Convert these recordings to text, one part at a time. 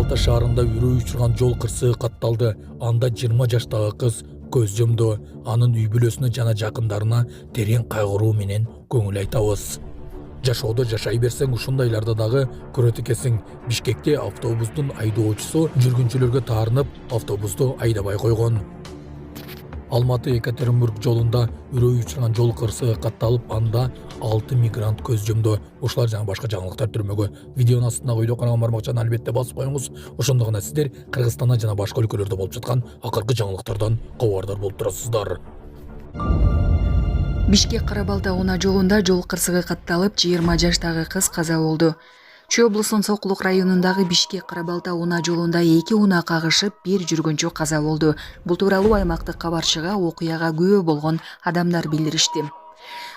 Кара-Балта шаарында үрөй учурган жол кырсыгы катталды. Анда 20 жаштагы кыз көз жумду. Анын үй бүлөсүнө жана жакындарына терең кайгыруу менен көңүл айтабыз. Жашоодо жашай берсең ушундайларда дагы көрөт экенсиң. Бишкекте автобустун айдоочусу жүргүнчүлөргө таарынып автобусту айдабай койгон. Алматы-Екатеринбург жолунда үрөй учурган жол кырсыгы катталып, анда 6 мигрант көз жумду. Ушулар жана башка жаңылыктар түрмөгө. Видеонун астындагы үйдө канал бармакчаны албетте басып коюңуз. Ошондо гана сиздер Кыргызстанда жана башка өлкөлөрдө болуп жаткан акыркы жаңылыктардан кабардар болуп турасыздар. Бишкек Кара-Балта унаа жолунда жол кырсыгы катталып, 20 жаштагы кыз каза болду. Чүй облусунун Сокулук районундагы Бишкек Кара-Балта унаа жолунда 2 унаа кагышып, 1 жүргүнчү каза болду. Бул тууралуу аймактык кабарчыга окуяга күбө болгон адамдар билдиришти.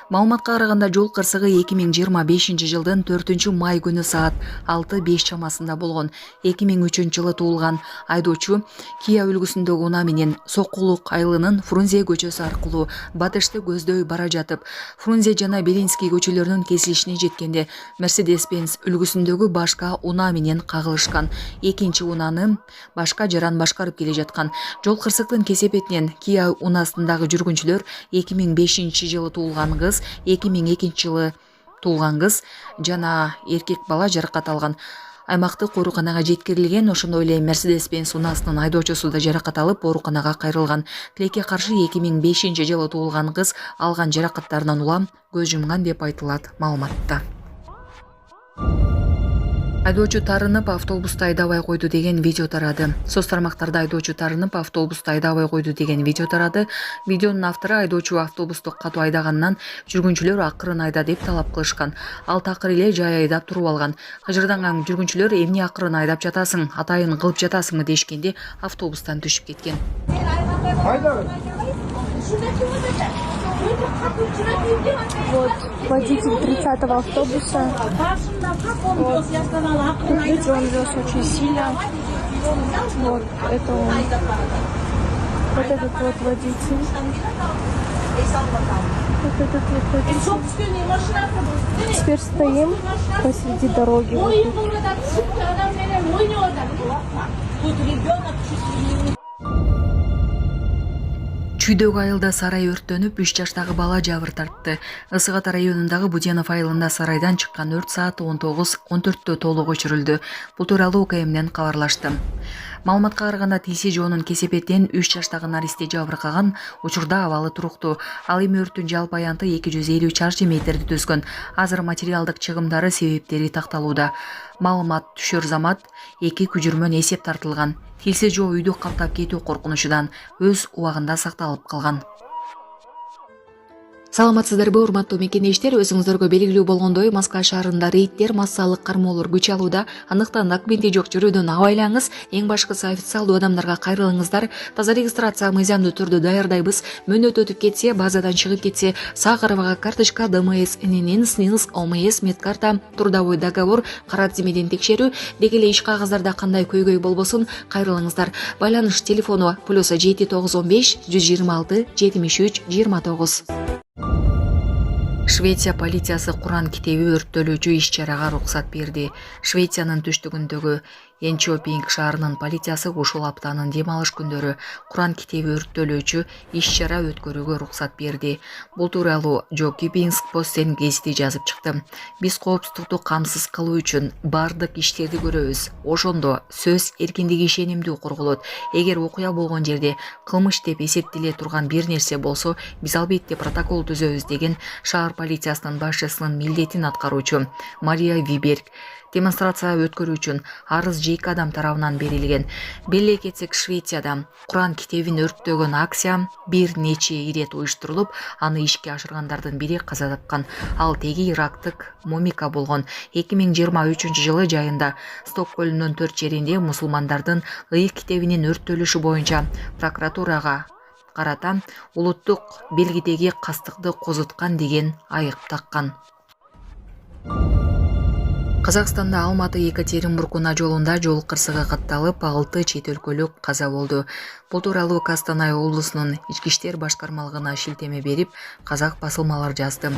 Маалыматка караганда жол кырсыгы 2025 жылдын 4 май күнү саат 6:05 чамасында болгон. 2003 жылы туулган айдоочу Kia үлгүсүндөгү унаа менен Сокулук айылынын Фрунзе көчөсү аркылуу батышты көздөй бара жатып, Фрунзе жана Белинский көчөлөрүнүн кесилишине жеткенде Mercedes-Benz үлгүсүндөгү башка унаа менен кагылышкан. Экинчи унааны башка жаран башкарып келе жаткан. Жол кырсыктын кесепетинен Kia унаасындагы жүргүнчүлөр 2005 жылы туулган кыз, 2002 жылы туулган кыз жана эркек бала жаракат алган. Аймактык ооруканага жеткирилген. Ошондой эле Mercedes-Benz унаасынын айдоочусу да жаракат алып, ооруканага кайрылган. Тилекке каршы 2005 жылы туулган кыз алган жаракаттарынан улам көз жумган деп айтылат маалыматта. Айдоочу тарынып автобусту айдабай койду деген видео тарады. Соц тармактарда айдоочу тарынып автобусту айдабай койду деген видео тарады. Видеонун автору айдоочу автобусту катуу айдаганынан жүргүнчүлөр акырын айда деп талап кылышкан. Ал такыр эле жай айдап туруп алган. Кыжырданган жүргүнчүлөр эмне акырын айдап жатасың, атайын кылып жатасыңбы дешкенде автобустан түшүп кеткен. Вот водитель 30-го автобуса. Вот. Видите, он вез очень сильно. Вот это он. Вот этот вот водитель. Вот этот вот водитель. Теперь стоим посреди дороги. Чүйдөгү айылда сарай өрттөнүп, 3 жаштагы бала жабыр тартты. Ысык Ата районундагы Буденов айылында сарайдан чыккан өрт саат 19:14 толук өчүрүлдү. Бул тууралуу УКМден кабарлашты. Маалыматка караганда тиси жоонун кесепетинен 3 жаштагы наристе жабыркаган. Учурда абалы туруктуу. Ал эми өрттүн жалпы аянты 250 чарчы метрди түзгөн. Азыр материалдык чыгымдары, себептери такталууда. Маалымат түшөр замат 2 күжүрмөн эсеп тартылган. Тилсиз жоо үйдү каптап кетүү коркунучудан өз убагында сакталып калган. Саламатсыздарбы, урматтуу мекендештер? Өзүңүздөргө белгилүү болгондой, Москва шаарында рейдтер, массалык кармоолор күч алууда. Андыктан документи жок жүрүүдөн абайлаңыз. Эң башкысы официалдуу адамдарга кайрылыңыздар. Таза регистрация мыйзамдуу түрдө даярдайбыз. Мөөнөт өтүп кетсе, базадан чыгып кетсе, сак арбага карточка, ДМС, ННН, СНИЛС, ОМС, медкарта, трудовой договор, карат зимеден текшерүү, деги эле иш кагаздарда кандай көйгөй болбосун кайрылыңыздар. Байланыш телефону +7 915 126 73 29. Швеция полициясы Куран китеби өрттөлүүчү иш-чарага уруксат берди. Швециянын түштүгүндөгү Енчопинг шаарынын полициясы ушул аптанын дем алыш күндөрү Куран китеби өрттөлүүчү иш-чара өткөрүүгө уруксат берди. Бул тууралуу Жокипинск Постен гезити жазып чыкты. Биз коопсуздукту камсыз кылуу үчүн бардык иштерди көрөбүз. Ошондо сөз эркиндиги ишенимдүү корголот. Эгер окуя болгон жерде кылмыш деп эсептеле турган бир нерсе болсо, биз албетте протокол түзөбүз деген шаар полициясынын башчысынын милдетин аткаруучу Мария Виберг. Демонстрация өткөрүү үчүн арыз 2 адам тарабынан берилген. Беле кетсек, Швецияда Куран китебин өрттөгөн акция бир нече ирет уюштурулуп, аны ишке ашыргандардын бири каза тапкан. Ал теги ирактык Момика болгон. 2023 жылы жайында Стокгольмдун 4 жеринде мусулмандардын ыйык китебинин өрттөлүшү боюнча прокуратурага карата улуттук белгидеги кастыкты козуткан деген айып таккан. Казакстанда Алматы Екатеринбург унаа жолунда жол кырсыгы катталып, 6 чет өлкөлүк каза болду. Бул тууралуу Костанай облусунун ички иштер башкармалыгына шилтеме берип, казак басылмалар жазды.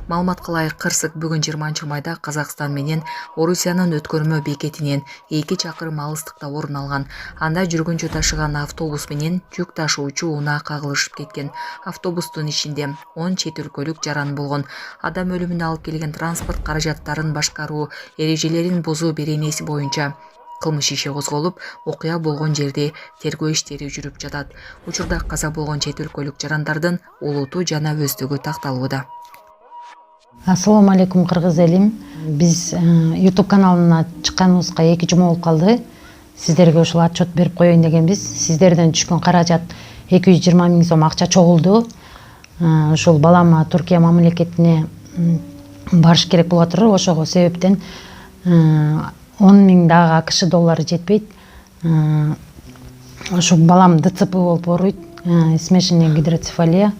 Маалыматка ылайык, кырсык бүгүн 20-майда Казакстан менен Орусиянын өткөрмө бекетинен 2 чакырым алыстыкта орун алган. Анда жүргүнчү ташыган автобус менен жүк ташуучу унаа кагылышып кеткен. Автобустун ичинде 10 чет өлкөлүк жаран болгон. Адам өлүмүнө алып келген транспорт каражаттарын башкаруу эрежелерин бузуу беренеси боюнча кылмыш иши козголуп, окуя болгон жерде тергөө иштери жүрүп жатат. Учурда каза болгон чет өлкөлүк жарандардын улуту жана өздүгү такталууда. Ассаламу алейкум, кыргыз элим. Биз YouTube каналына чыкканыбызга 2 жума болуп калды. Сиздерге ушул отчет берип коеюн дегенбиз. Сиздерден түшкөн каражат 220 000 сом акча чогулду. Ушул балама Туркия мамлекетине барыш керек болуп атыр. Ошого себептен 10 000 дагы АКШ доллары жетпейт. Ошо балам ДЦП болуп ооруйт, смешанная гидроцефалия.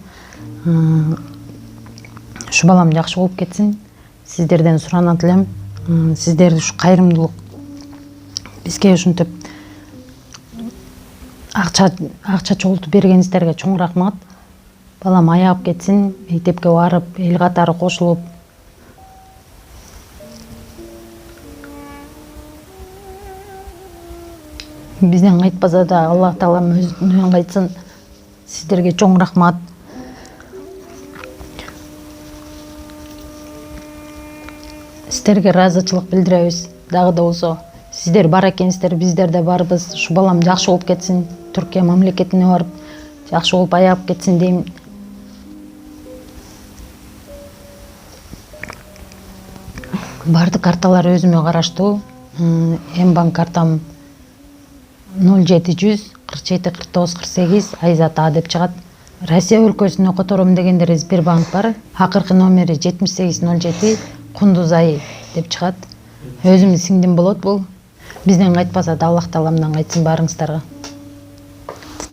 Ушу балам жакшы болуп кетсин. Сиздерден суранат элем. Сиздер ушу кайрымдуулук бизге ушинтип акча чогултуп бергениңиздерге чоң рахмат. Балам аягып кетсин, мектепке барып, эл катары кошулуп. Бизден кайтпаса да Аллах Таалам өзүнөн кайтсын. Сиздерге чоң рахмат. Сиздерге ыраазычылык билдиребиз. Дагы да болсо сиздер бар экенсиздер, биздер да барбыз. Ушу балам жакшы болуп кетсин, Түркия мамлекетине барып жакшы болуп аягып кетсин дейм. Бардык карталар өзүмө караштуу. Мбанк картам 0700 47 49 48 Айзат А деп чыгат. Россия өлкөсүнө котором дегендер Сбербанк бар. Акыркы номери 7807 Кундуз Ай деп чыгат. Өзүмдүн сиңдим болот бул. Бизден кайтпаса да Аллах Тааламдан кайтсын барыңыздарга.